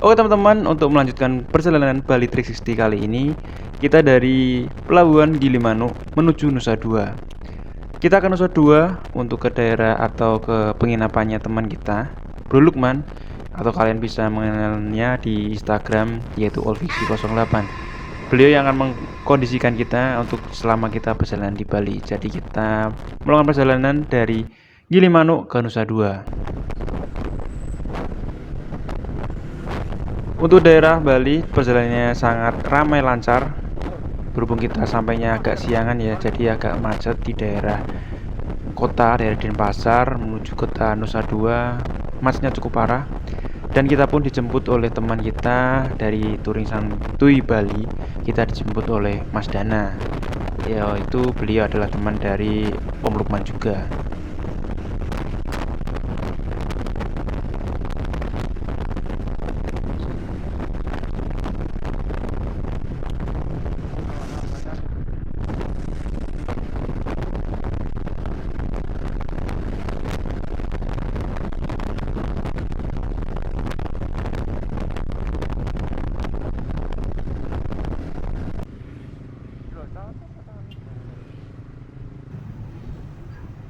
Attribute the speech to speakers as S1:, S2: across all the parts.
S1: Oke teman-teman, untuk melanjutkan perjalanan Bali 360 kali ini, kita dari Pelabuhan Gilimanuk menuju Nusa Dua. Kita ke Nusa Dua untuk ke daerah atau ke penginapannya teman kita, Bro Lukman, atau kalian bisa mengenalnya di Instagram yaitu olviksi08. Beliau yang akan mengkondisikan kita untuk selama kita perjalanan di Bali. Jadi kita melakukan perjalanan dari Gilimanuk ke Nusa Dua. Untuk daerah Bali, perjalanannya sangat ramai lancar. Berhubung kita sampainya agak siangan ya, jadi agak macet di daerah kota, daerah Denpasar menuju kota Nusa Dua. Macetnya cukup parah. Dan kita pun dijemput oleh teman kita dari Touring Santuy Bali. Kita dijemput oleh Mas Dana. Yaitu beliau adalah teman dari Om Lukman juga.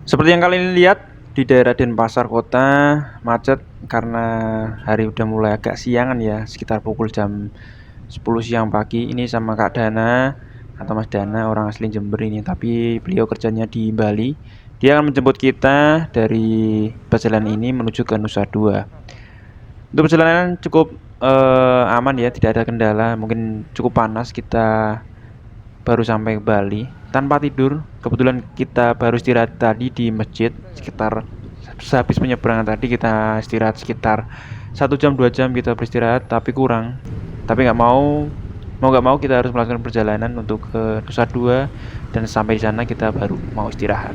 S1: Seperti yang kalian lihat di daerah Denpasar kota macet karena hari udah mulai agak siangan ya, sekitar pukul jam 10 siang pagi. Ini sama Kak Dana atau Mas Dana, orang asli Jember ini, tapi beliau kerjanya di Bali. Dia akan menjemput kita dari perjalanan ini menuju ke Nusa Dua. Untuk perjalanan cukup aman ya, tidak ada kendala. Mungkin cukup panas, kita baru sampai ke Bali tanpa tidur. Kebetulan kita baru istirahat tadi di masjid sekitar sehabis penyeberangan tadi. Kita istirahat sekitar 1 jam 2 jam kita beristirahat, tapi kurang. Tapi mau nggak mau kita harus melakukan perjalanan untuk ke Nusa Dua, dan sampai di sana kita baru mau istirahat.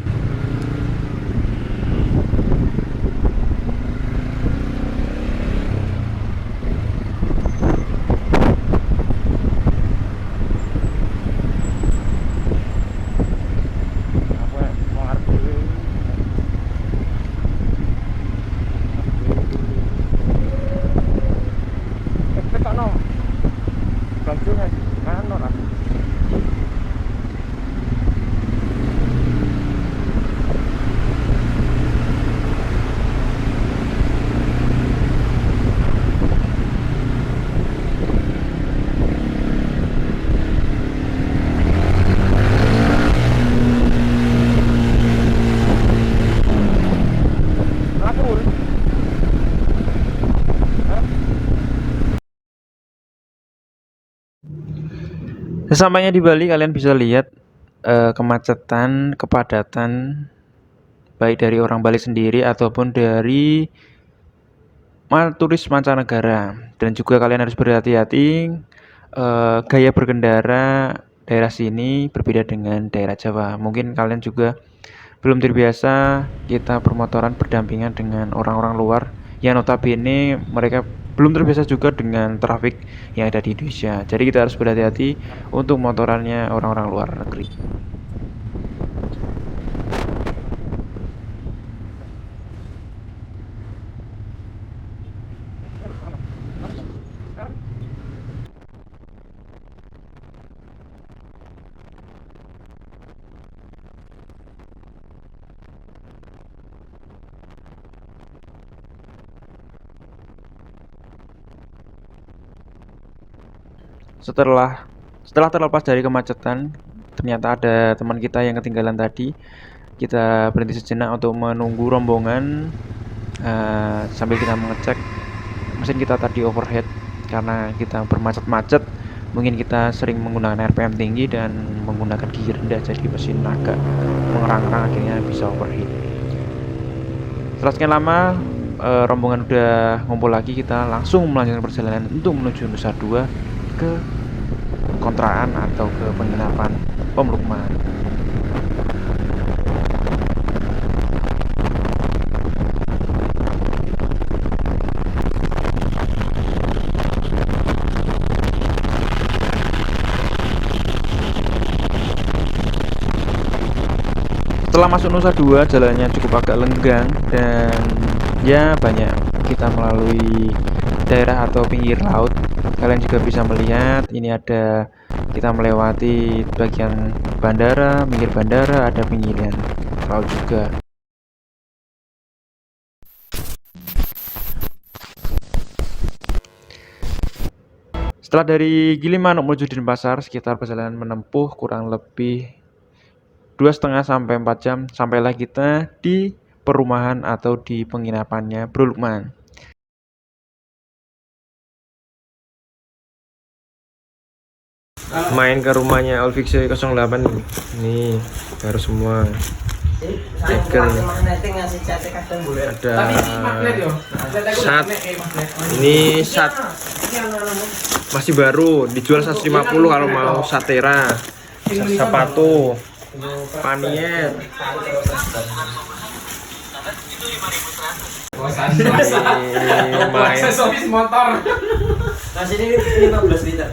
S1: Sesampainya di Bali, kalian bisa lihat kemacetan, kepadatan, baik dari orang Bali sendiri ataupun dari turis mancanegara. Dan juga kalian harus berhati-hati, gaya berkendara daerah sini berbeda dengan daerah Jawa. Mungkin kalian juga belum terbiasa kita bermotoran berdampingan dengan orang-orang luar yang notabene mereka belum terbiasa juga dengan trafik yang ada di Indonesia. Jadi kita harus berhati-hati untuk motorannya orang-orang luar negeri. Setelah terlepas dari kemacetan, ternyata ada teman kita yang ketinggalan tadi. Kita berhenti sejenak untuk menunggu rombongan, sambil kita mengecek mesin kita tadi overheat karena kita bermacet-macet. Mungkin kita sering menggunakan RPM tinggi dan menggunakan gigi rendah, jadi mesin agak mengerang-erang, akhirnya bisa overheat. Setelah sekian lama rombongan udah ngumpul lagi, kita langsung melanjutkan perjalanan untuk menuju Nusa Dua ke kontrakan atau ke penginapan Om Lukman. Setelah masuk Nusa Dua, jalannya cukup agak lenggang dan ya banyak kita melalui daerah atau pinggir laut. Kalian juga bisa melihat ini ada kita melewati bagian bandara, pinggir bandara, ada pinggiran laut juga. Setelah dari Gilimanuk menuju Denpasar, sekitar perjalanan menempuh kurang lebih 2,5 sampai 4 jam, sampailah kita di perumahan atau di penginapannya Bro Lukman. Main ke rumahnya Alfixi 08 nih, baru semua. Ada ini sat masih baru, dijual 150 kalau mau satera, sepatu, panier.
S2: Aksesoris motor. Nah, sini 15 liter.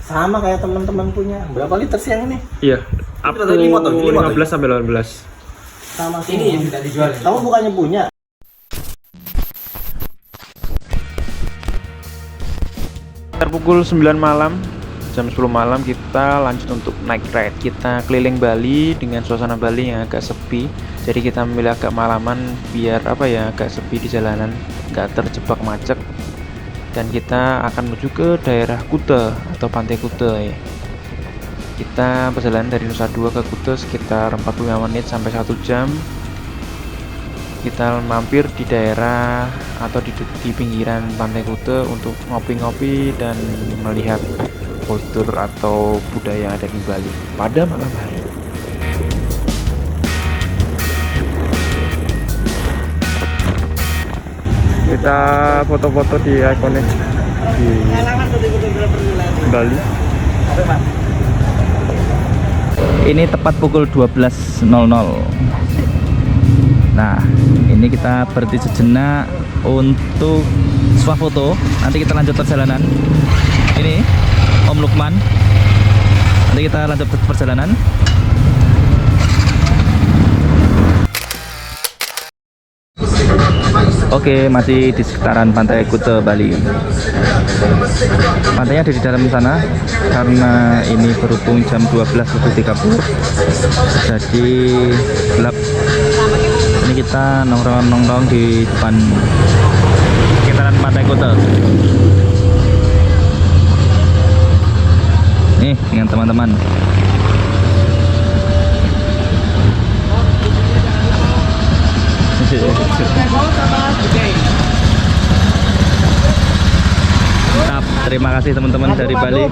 S2: Sama kayak teman-teman punya. Berapa liter sih yang ini?
S1: Iya, up to 15 sampai 18.
S2: Sama ini yang tidak dijual. Kamu bukannya punya?
S1: Sekitar pukul 9 malam, jam 10 malam kita lanjut untuk naik ride. Kita keliling Bali dengan suasana Bali yang agak sepi. Jadi kita memilih agak malaman biar agak sepi di jalanan, nggak terjebak macet. Dan kita akan menuju ke daerah Kuta atau Pantai Kuta ya. Kita perjalanan dari Nusa Dua ke Kuta sekitar 45 menit sampai 1 jam. Kita mampir di daerah atau di pinggiran Pantai Kuta untuk ngopi-ngopi dan melihat kultur atau budaya yang ada di Bali pada malam hari. Kita foto-foto di ikonik di Bali.
S3: Ini tepat pukul 12.00. Nah, ini kita berhenti sejenak untuk swafoto. Nanti kita lanjut perjalanan. Ini Om Lukman. Nanti kita lanjut perjalanan. Oke, masih di sekitaran Pantai Kuta, Bali. Pantainya ada di dalam sana karena ini berhubung jam 12.30 jadi gelap. Ini kita nongkrong di depan sekitaran Pantai Kuta. Nih dengan teman-teman. Mantap, terima kasih teman-teman dari Bali.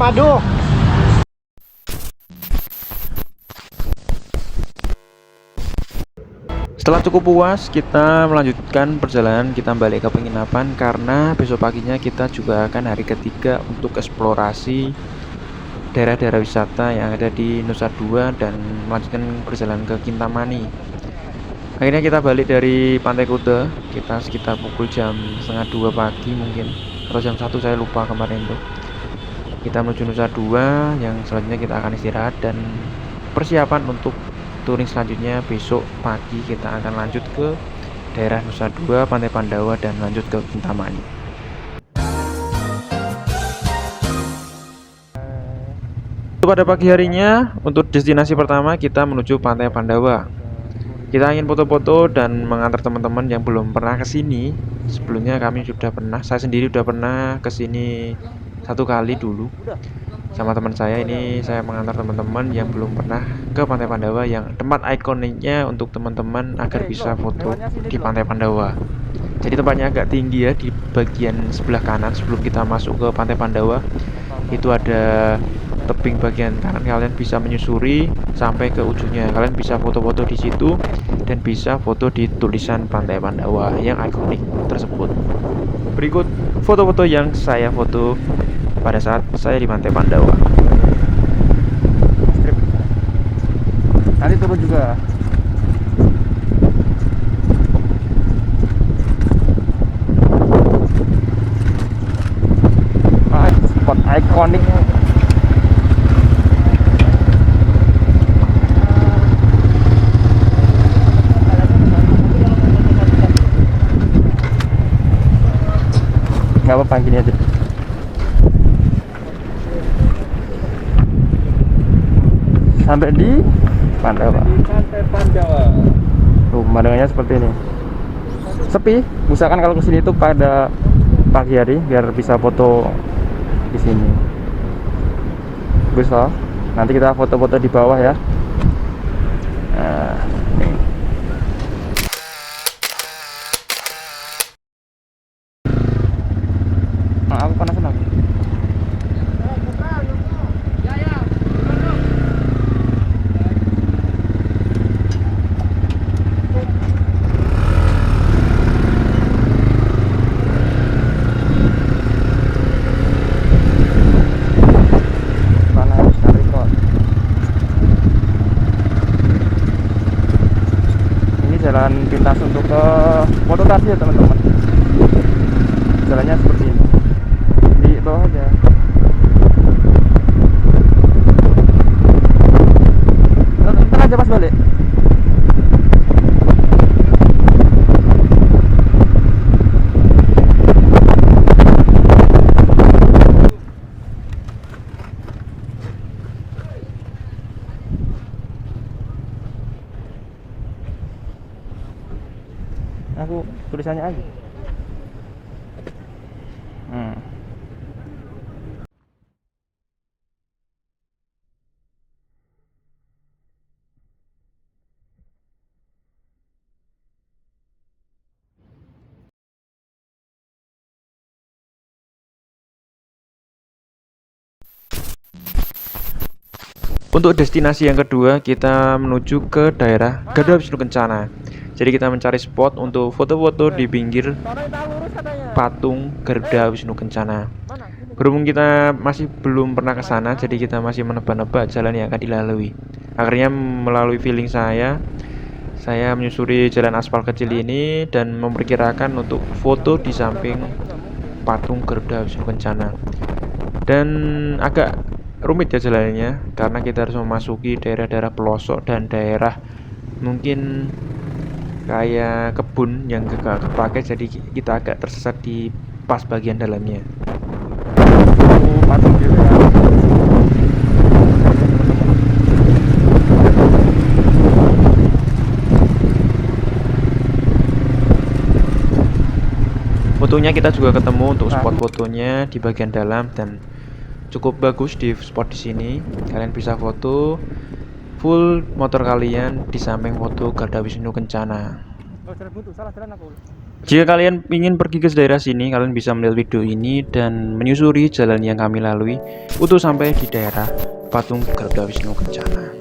S1: Setelah cukup puas, kita melanjutkan perjalanan kita balik ke penginapan karena besok paginya kita juga akan hari ketiga untuk eksplorasi daerah-daerah wisata yang ada di Nusa Dua dan melanjutkan perjalanan ke Kintamani. Akhirnya kita balik dari Pantai Kuta, kita sekitar pukul jam 1:30 pagi mungkin, atau jam 1 saya lupa kemarin tuh. Kita menuju Nusa Dua, yang selanjutnya kita akan istirahat dan persiapan untuk touring selanjutnya besok pagi kita akan lanjut ke daerah Nusa Dua, Pantai Pandawa dan lanjut ke Kintamani. Pada pagi harinya, untuk destinasi pertama kita menuju Pantai Pandawa. Kita ingin foto-foto dan mengantar teman-teman yang belum pernah ke sini. Sebelumnya kami sudah pernah, saya sendiri sudah pernah ke sini 1 kali dulu sama teman saya. Ini saya mengantar teman-teman yang belum pernah ke Pantai Pandawa, yang tempat ikoniknya untuk teman-teman agar bisa foto di Pantai Pandawa. Jadi tempatnya agak tinggi ya, di bagian sebelah kanan sebelum kita masuk ke Pantai Pandawa. Itu ada tebing bagian kanan, kalian bisa menyusuri sampai ke ujungnya. Kalian bisa foto-foto di situ dan bisa foto di tulisan Pantai Pandawa yang ikonik tersebut. Berikut foto-foto yang saya foto pada saat saya di Pantai Pandawa.
S3: Tadi turun juga. Spot ikonik. Nggak apa-apa gini aja.
S1: sampai di Pandawa.
S2: Di Pantai Pandawa.
S1: Tuh, pemandangannya seperti ini. Sepi, usahakan kalau kesini tuh pada pagi hari biar bisa foto di sini. Bisa. Nanti kita foto-foto di bawah ya. Nah, nih. Nah, aku panas aku. Panas sekali kok. Ini jalan pintas untuk ke Fototasi ya teman-teman. Jalannya seperti ini. Di bawah aja. Ntar aja pas balik. Aku tulisannya aja. Untuk destinasi yang kedua, kita menuju ke daerah Garuda Wisnu Kencana. Jadi kita mencari spot untuk foto-foto di pinggir patung Garuda Wisnu Kencana. Berhubung kita masih belum pernah ke sana, jadi kita masih menebak-nebak jalan yang akan dilalui. Akhirnya melalui feeling saya menyusuri jalan aspal kecil ini dan memperkirakan untuk foto di samping patung Garuda Wisnu Kencana. Dan agak rumit ya jalannya karena kita harus memasuki daerah-daerah pelosok dan daerah mungkin kayak kebun yang gak kepakai, jadi kita agak tersesat di pas bagian dalamnya. Patung gitu ya. Fotonya kita juga ketemu untuk spot fotonya di bagian dalam dan cukup bagus di spot di sini. Kalian bisa foto full motor kalian di samping foto Garuda Wisnu Kencana. Jika kalian ingin pergi ke daerah sini, kalian bisa melihat video ini dan menyusuri jalan yang kami lalui untuk sampai di daerah patung Garuda Wisnu Kencana.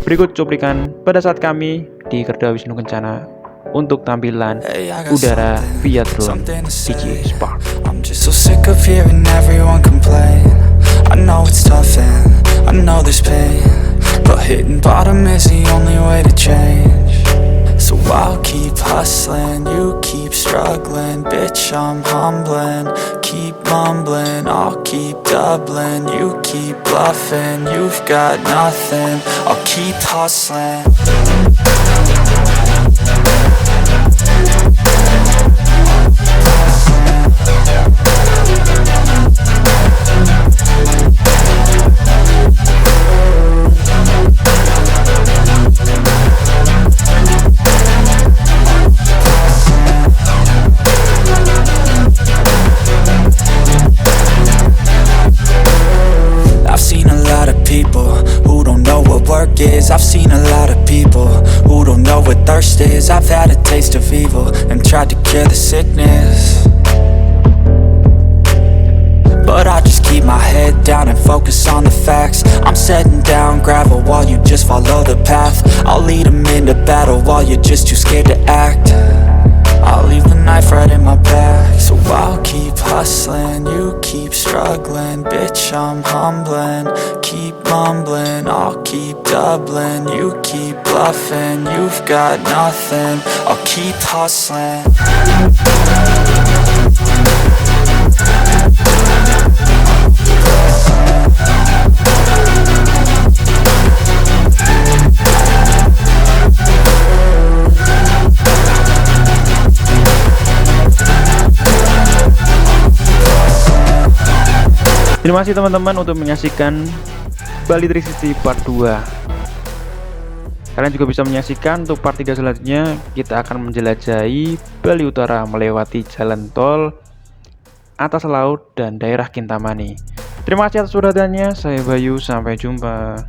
S1: Berikut cuplikan pada saat kami di Garuda Wisnu Kencana untuk tampilan udara via drone DJ Spark.
S4: I'm just so sick of hearing everyone complain. I know it's tough and I know there's pain, but hitting bottom is the only way to change. So I'll keep hustling, you keep struggling. Bitch, I'm humbling, keep mumbling. I'll keep doubling, you keep bluffing. You've got nothing, I'll keep hustling. I've seen a lot of people who don't know what thirst is. I've had a taste of evil and tried to cure the sickness, but I just keep my head down and focus on the facts. I'm setting down gravel while you just follow the path. I'll lead them into battle while you're just too scared to act. I'll leave the knife right in my back. So I'll keep hustling, you keep struggling. Bitch, I'm humbling, keep mumbling. I'll keep doubling, you keep bluffing. You've got nothing, I'll keep hustling.
S1: Terima kasih teman-teman untuk menyaksikan Bali 360 Part 2. Kalian juga bisa menyaksikan untuk part 3 selanjutnya. Kita akan menjelajahi Bali Utara melewati jalan tol, atas laut, dan daerah Kintamani. Terima kasih atas perhatiannya. Saya Bayu, sampai jumpa.